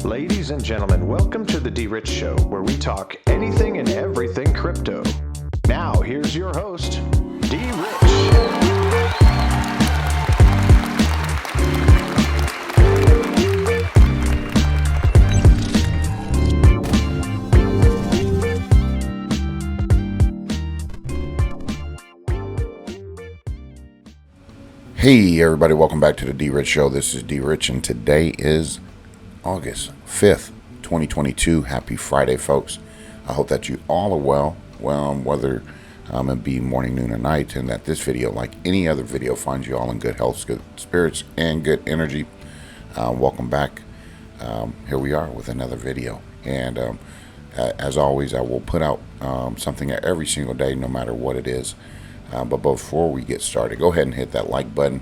Ladies and gentlemen, welcome to the DRich Show, where we talk anything and everything crypto. Now, here's your host, DRich. Hey everybody, welcome back to the DRich Show. This is DRich and today is August 5th, 2022. Happy Friday, folks. I hope that you all are well, whether it be morning, noon, or night, and that this video, like any other video, finds you all in good health, good spirits, and good energy. Welcome back. Here we are with another video. And as always, I will put out something every single day, no matter what it is. But before we get started, go ahead and hit that like button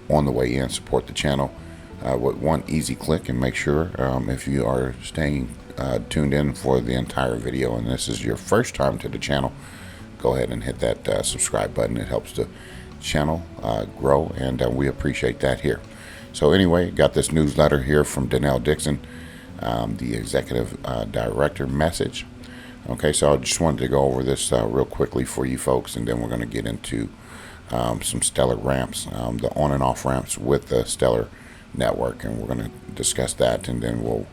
on the way in. Support the channel with one easy click, and make sure if you are staying tuned in for the entire video and this is your first time to the channel, go ahead and hit that subscribe button. It helps the channel grow, and we appreciate that here. So anyway, got this newsletter here from Donnell Dixon, the executive director message. Okay, so I just wanted to go over this real quickly for you folks, and then we're going to get into some Stellar ramps, the on and off ramps with the Stellar network, and we're going to discuss that, and then we'll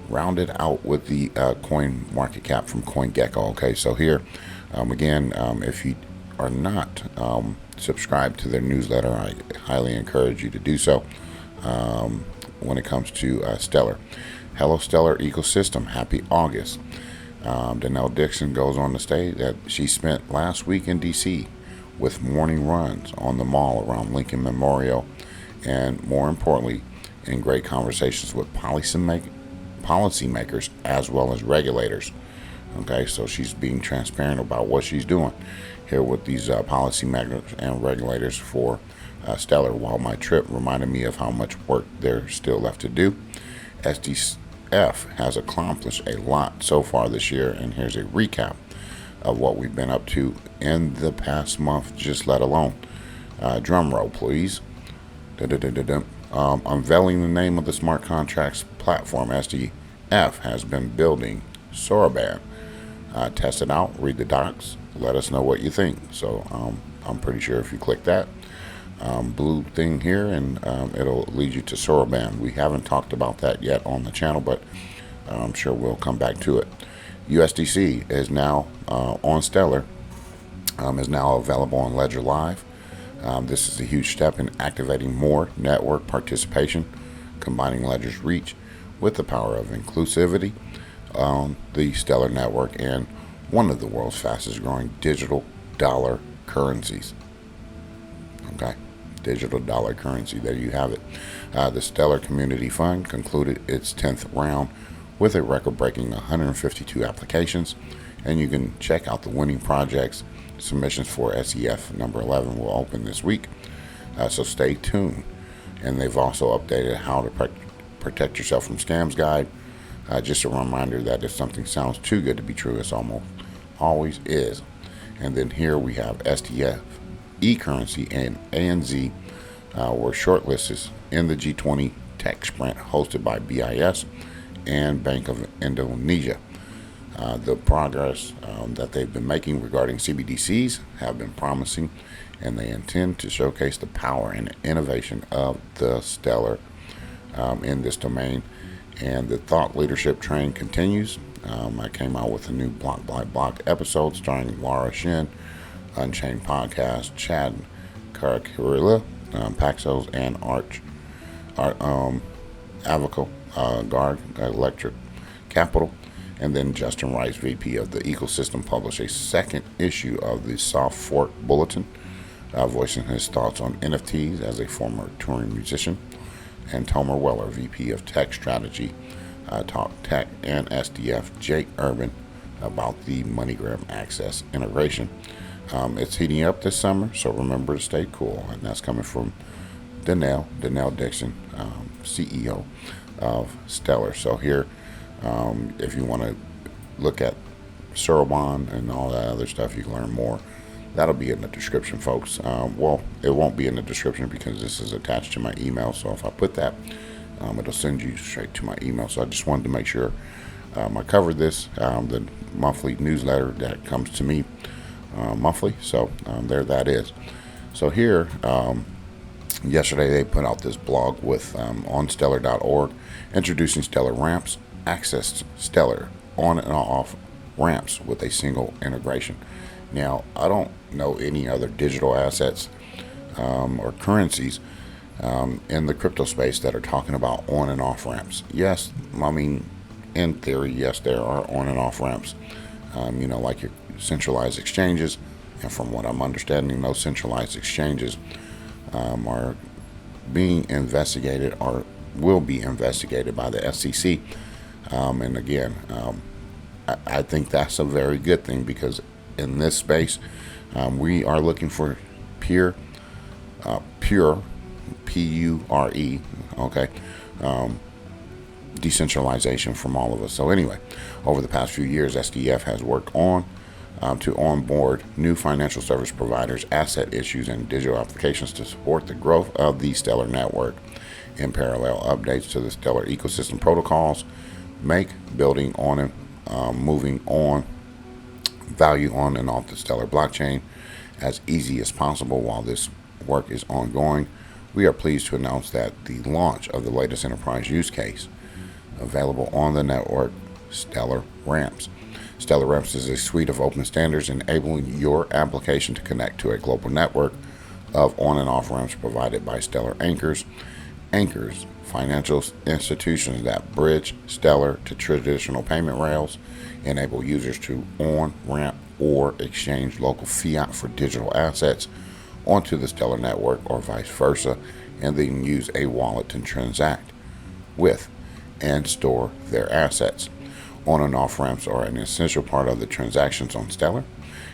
round it out with the coin market cap from CoinGecko. Okay, so here, again, if you are not subscribed to their newsletter, I highly encourage you to do so when it comes to Stellar. Hello, Stellar ecosystem. Happy August. Donnell Dixon goes on to state that she spent last week in D.C. with morning runs on the mall around Lincoln Memorial, and more importantly, in great conversations with policymakers as well as regulators. Okay, so she's being transparent about what she's doing here with these policymakers and regulators for Stellar. While my trip reminded me of how much work there's still left to do, SDF has accomplished a lot so far this year, and here's a recap of what we've been up to in the past month, just let alone. Drum roll, please. Unveiling the name of the smart contracts platform SDF has been building, Soroban. Test it out, read the docs, let us know what you think. So I'm pretty sure if you click that blue thing here, and it'll lead you to Soroban. We haven't talked about that yet on the channel, but I'm sure we'll come back to it. USDC is now on Stellar, is now available on Ledger Live. This is a huge step in activating more network participation, combining Ledger's reach with the power of inclusivity on the Stellar network, and one of the world's fastest growing digital dollar currencies. Okay, digital dollar currency, there you have it. The Stellar Community Fund concluded its 10th round with a record-breaking 152 applications, and you can check out the winning projects. Submissions for SEF number 11 will open this week, so stay tuned. And they've also updated how to protect yourself from scams guide. Just a reminder that if something sounds too good to be true, it's almost always is. And then here we have STF, e-currency, and ANZ were shortlisted in the G20 Tech Sprint hosted by BIS and Bank of Indonesia. The progress that they've been making regarding CBDCs have been promising, and they intend to showcase the power and innovation of the Stellar in this domain. And the thought leadership train continues. I came out with a new Block by Block episode starring Laura Shin, Unchained Podcast, Chad Karakirilla, Paxos, and Art Avical, Guard, Electric Capital. And then Justin Rice, VP of the Ecosystem, published a second issue of the Soft Fork Bulletin, voicing his thoughts on NFTs as a former touring musician. And Tomer Weller, VP of Tech Strategy, Talk Tech, and SDF, Jake Urban, about the MoneyGram Access integration. It's heating up this summer, so remember to stay cool. And that's coming from Donnell Dixon, CEO of Stellar. So here, if you want to look at Soroban and all that other stuff, you can learn more. That'll be in the description, folks. Well, it won't be in the description because this is attached to my email. So if I put that It'll send you straight to my email. So I just wanted to make sure I covered this, the monthly newsletter that comes to me monthly. So there that is. So here, yesterday they put out this blog with on stellar.org introducing Stellar ramps, access Stellar on and off ramps with a single integration. Now, I don't know any other digital assets or currencies in the crypto space that are talking about on and off ramps. Yes, I mean, in theory, yes, there are on and off ramps, like your centralized exchanges. And from what I'm understanding, those centralized exchanges are being investigated or will be investigated by the SEC. And again, I think that's a very good thing, because in this space, we are looking for pure, Pure, okay, decentralization from all of us. So anyway, over the past few years, SDF has worked on to onboard new financial service providers, asset issues, and digital applications to support the growth of the Stellar network. In parallel, updates to the Stellar ecosystem protocols make building on and moving on value on and off the Stellar blockchain as easy as possible. While this work is ongoing, we are pleased to announce that the launch of the latest enterprise use case available on the network, Stellar Ramps. Stellar Ramps is a suite of open standards enabling your application to connect to a global network of on and off ramps provided by Stellar anchors, financial institutions that bridge Stellar to traditional payment rails, enable users to on-ramp or exchange local fiat for digital assets onto the Stellar network or vice versa, and then use a wallet to transact with and store their assets. On and off ramps are an essential part of the transactions on Stellar,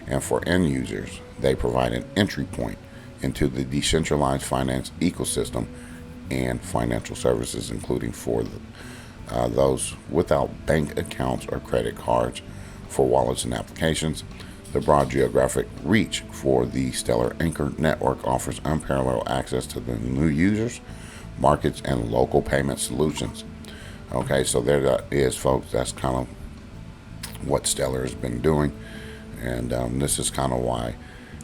and for end users, they provide an entry point into the decentralized finance ecosystem and financial services, including for those without bank accounts or credit cards, for wallets and applications. The broad geographic reach for the Stellar Anchor network offers unparalleled access to the new users, markets, and local payment solutions. Okay, so there that is, folks. That's kind of what Stellar has been doing, and this is kind of why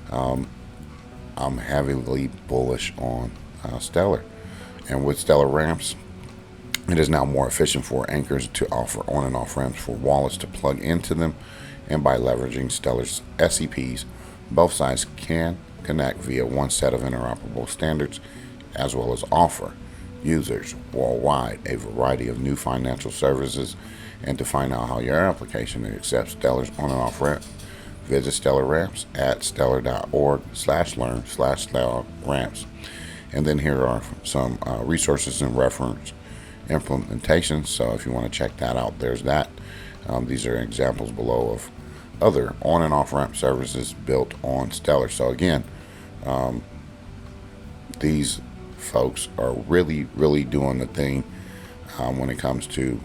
I'm heavily bullish on Stellar. And with Stellar ramps, it is now more efficient for anchors to offer on and off ramps for wallets to plug into them, and by leveraging Stellar's SCPs, both sides can connect via one set of interoperable standards, as well as offer users worldwide a variety of new financial services. And to find out how your application accepts Stellar's on and off ramp, visit Stellar Ramps at stellar.org/learn/Stellar Ramps. And then here are some resources and reference implementations. So if you want to check that out, there's that. These are examples below of other on and off ramp services built on Stellar. So again, these folks are really doing the thing when it comes to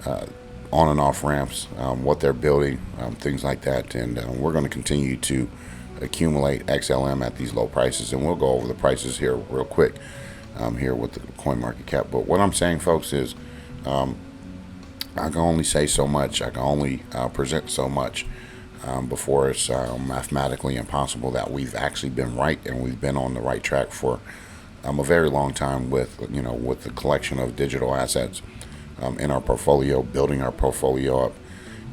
on and off ramps, what they're building, things like that. And we're going to continue to accumulate XLM at these low prices, and we'll go over the prices here real quick here with the coin market cap. But what I'm saying, folks, is I can only say so much. I can only present so much before it's mathematically impossible that we've actually been right and we've been on the right track for a very long time with the collection of digital assets in our portfolio, building our portfolio up.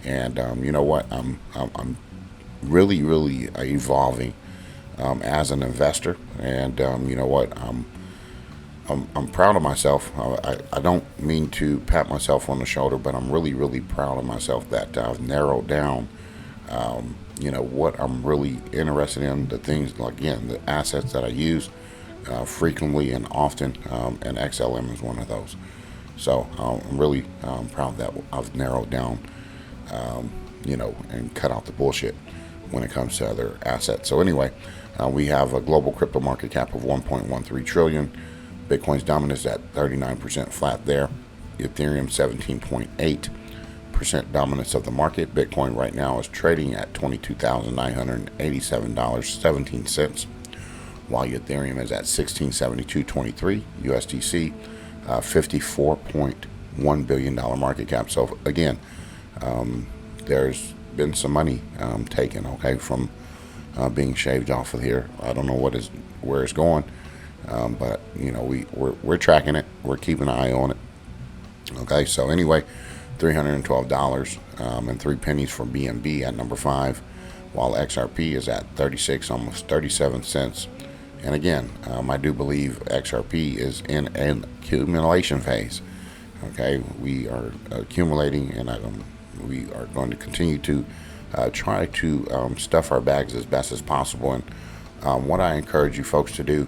And you know what? I'm really evolving as an investor, and you know what? I'm proud of myself. I don't mean to pat myself on the shoulder, but I'm really proud of myself that I've narrowed down, what I'm really interested in, the things, again, the assets that I use frequently and often, and XLM is one of those. So I'm really proud that I've narrowed down, and cut out the bullshit when it comes to other assets. So anyway, we have a global crypto market cap of 1.13 trillion. Bitcoin's dominance at 39% flat there. Ethereum 17.8% dominance of the market. Bitcoin right now is trading at $22,987.17, while Ethereum is at $1672.23. USDC $54.1 billion market cap. So again, there's been some money taken, okay, from being shaved off of here. I don't know where it's going, but you know, we're tracking it. We're keeping an eye on it. Okay, so anyway, $312 and 3 pennies for BNB at number 5, while XRP is at 36, almost 37 cents. And again, I do believe XRP is in an accumulation phase. Okay, we are accumulating, and we are going to continue to try to stuff our bags as best as possible. And what I encourage you folks to do,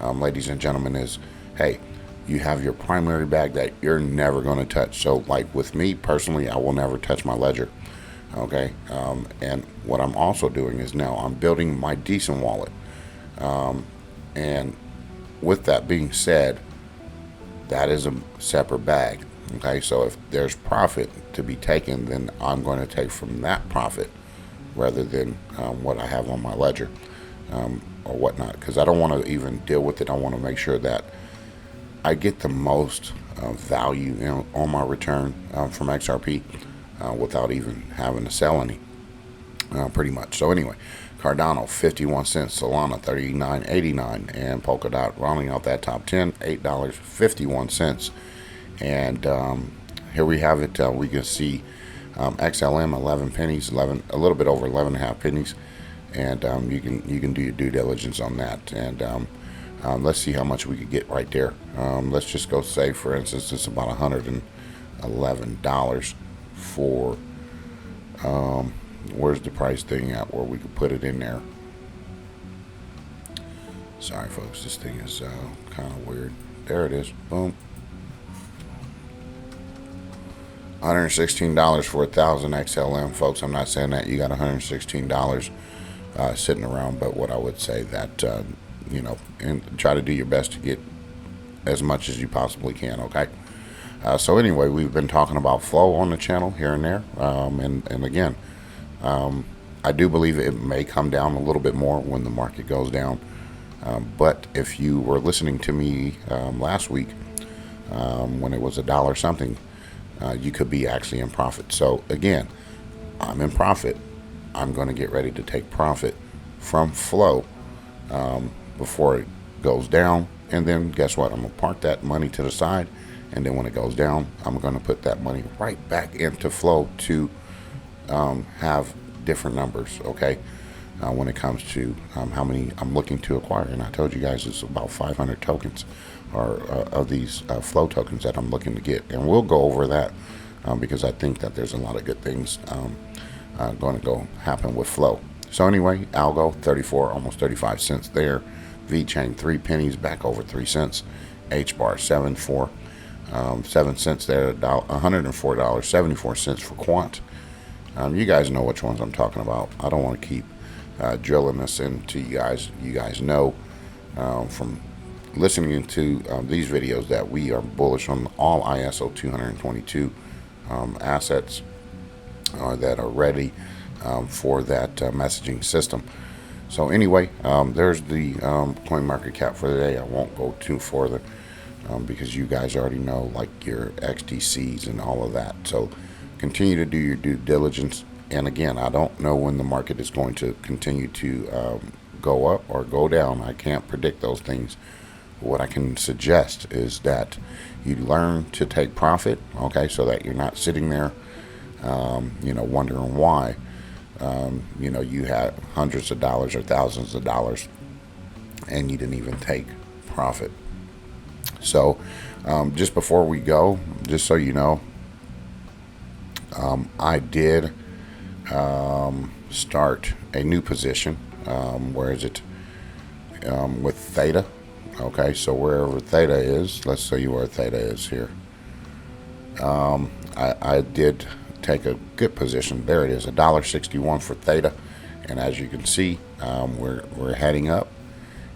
ladies and gentlemen, is, hey, you have your primary bag that you're never going to touch. So like with me personally, I will never touch my ledger. Okay, and what I'm also doing is now I'm building my decent wallet. And with that being said, that is a separate bag. Okay, so if there's profit to be taken, then I'm going to take from that profit rather than what I have on my ledger or whatnot, because I don't want to even deal with it. I want to make sure that I get the most value on my return from XRP without even having to sell any, pretty much. So anyway, Cardano 51 cents, Solana 39.89, and Polkadot rounding out that top 10, $8.51. And here we have it. We can see XLM 11 pennies, a little bit over 11.5 pennies, and you can do your due diligence on that. And let's see how much we could get right there. Let's just go say, for instance, it's about $111 for. Where's the price thing at where we could put it in there? Sorry, folks, this thing is kind of weird. There it is. Boom. $116 for 1,000 XLM, folks. I'm not saying that you got $116 sitting around, but what I would say that you know, and try to do your best to get as much as you possibly can. Okay. So anyway, we've been talking about flow on the channel here and there, and again, I do believe it may come down a little bit more when the market goes down. But if you were listening to me last week, when it was $1 something, you could be actually in profit. So again, I'm in profit. I'm going to get ready to take profit from flow before it goes down. And then guess what? I'm going to park that money to the side. And then when it goes down, I'm going to put that money right back into flow to have different numbers, okay, when it comes to how many I'm looking to acquire. And I told you guys it's about 500 tokens or of these flow tokens that I'm looking to get. And we'll go over that because I think that there's a lot of good things going to go happen with flow. So anyway, Algo 34, almost 35 cents there. VeChain 3 pennies, back over 3 cents. HBAR 7 cents there, $104.74 for Quant. You guys know which ones I'm talking about. I don't want to keep drilling this into you guys. You guys know from listening to these videos that we are bullish on all ISO 222 assets that are ready for that messaging system. So anyway, there's the coin market cap for the day. I won't go too further because you guys already know, like your XDCs and all of that. So continue to do your due diligence. And again, I don't know when the market is going to continue to go up or go down. I can't predict those things. What I can suggest is that you learn to take profit, okay, so that you're not sitting there, wondering why, you had hundreds of dollars or thousands of dollars and you didn't even take profit. So just before we go, just so you know, I did start a new position. Where is it? With Theta. Okay, so wherever Theta is, let's show you where Theta is here. I did take a good position. There it is, $1.61 for Theta, and as you can see, we're heading up,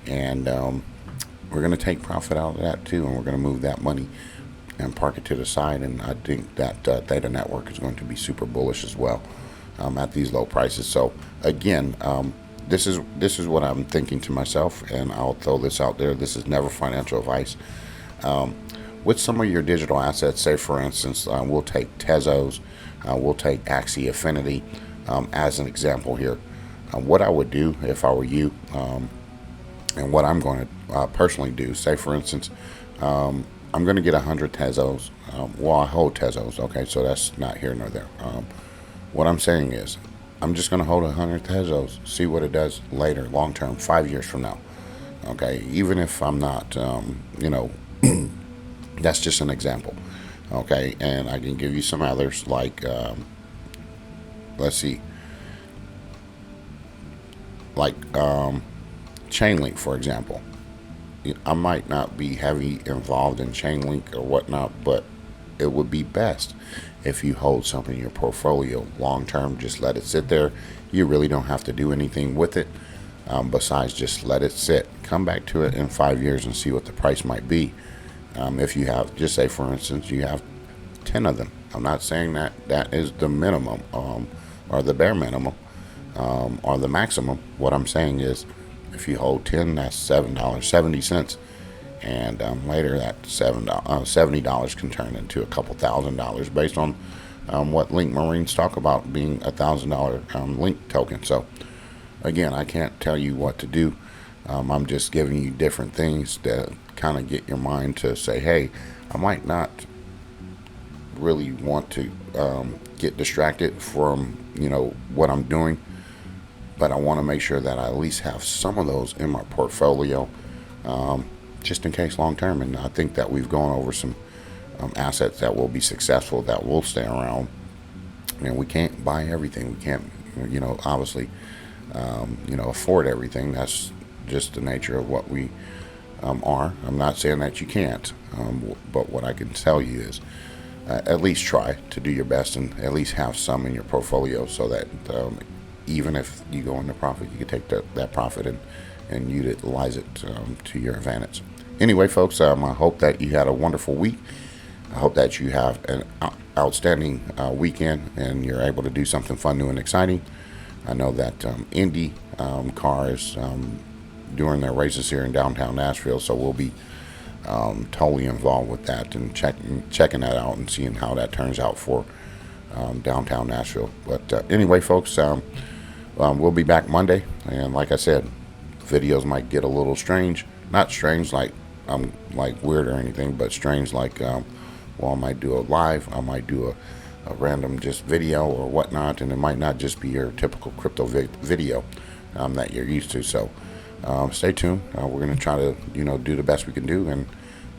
and we're going to take profit out of that too, and we're going to move that money and park it to the side. And I think that Theta Network is going to be super bullish as well at these low prices. So again, this is what I'm thinking to myself, and I'll throw this out there. This is never financial advice. with some of your digital assets, say for instance, we'll take Tezos, we'll take Axie Affinity as an example here. What I would do if I were you, and what I'm going to personally do, say for instance, I'm going to get 100 Tezos. Well, I hold Tezos, okay, so that's not here nor there. What I'm saying is, I'm just going to hold 100 Tezos, see what it does later, long term, 5 years from now. Okay, even if I'm not, that's just an example. Okay, and I can give you some others like, let's see, like Chainlink, for example. I might not be heavy involved in Chainlink or whatnot, but it would be best if you hold something in your portfolio long term. Just let it sit there. You really don't have to do anything with it besides just let it sit. Come back to it in 5 years and see what the price might be. If you have, just say for instance, you have 10 of them. I'm not saying that that is the minimum or the bare minimum or the maximum. What I'm saying is, if you hold 10, that's $7.70, and later that $70 can turn into a couple $1,000 based on what Link Marines talk about being $1,000 Link token. So again, I can't tell you what to do. I'm just giving you different things that kind of get your mind to say, hey, I might not really want to get distracted from what I'm doing, but I want to make sure that I at least have some of those in my portfolio, just in case long term. And I think that we've gone over some assets that will be successful, that will stay around. And we can't buy everything. We can't, obviously, afford everything. That's just the nature of what we are. I'm not saying that you can't, but what I can tell you is at least try to do your best and at least have some in your portfolio, so that even if you go into profit, you can take that profit and utilize it to your advantage. Anyway, folks, I hope that you had a wonderful week. I hope that you have an outstanding weekend and you're able to do something fun, new, and exciting. I know that Indy cars doing their races here in downtown Nashville, so we'll be totally involved with that and checking that out and seeing how that turns out for downtown Nashville. But anyway, folks, we'll be back Monday, and like I said, videos might get a little strange. Not strange like I'm like weird or anything, but strange like I might do a live, I might do a random just video or whatnot, and it might not just be your typical crypto video that you're used to. So stay tuned. We're going to try to do the best we can do and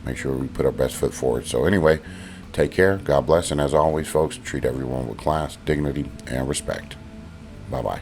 make sure we put our best foot forward. So anyway, take care, God bless, and as always, folks, treat everyone with class, dignity, and respect. Bye-bye.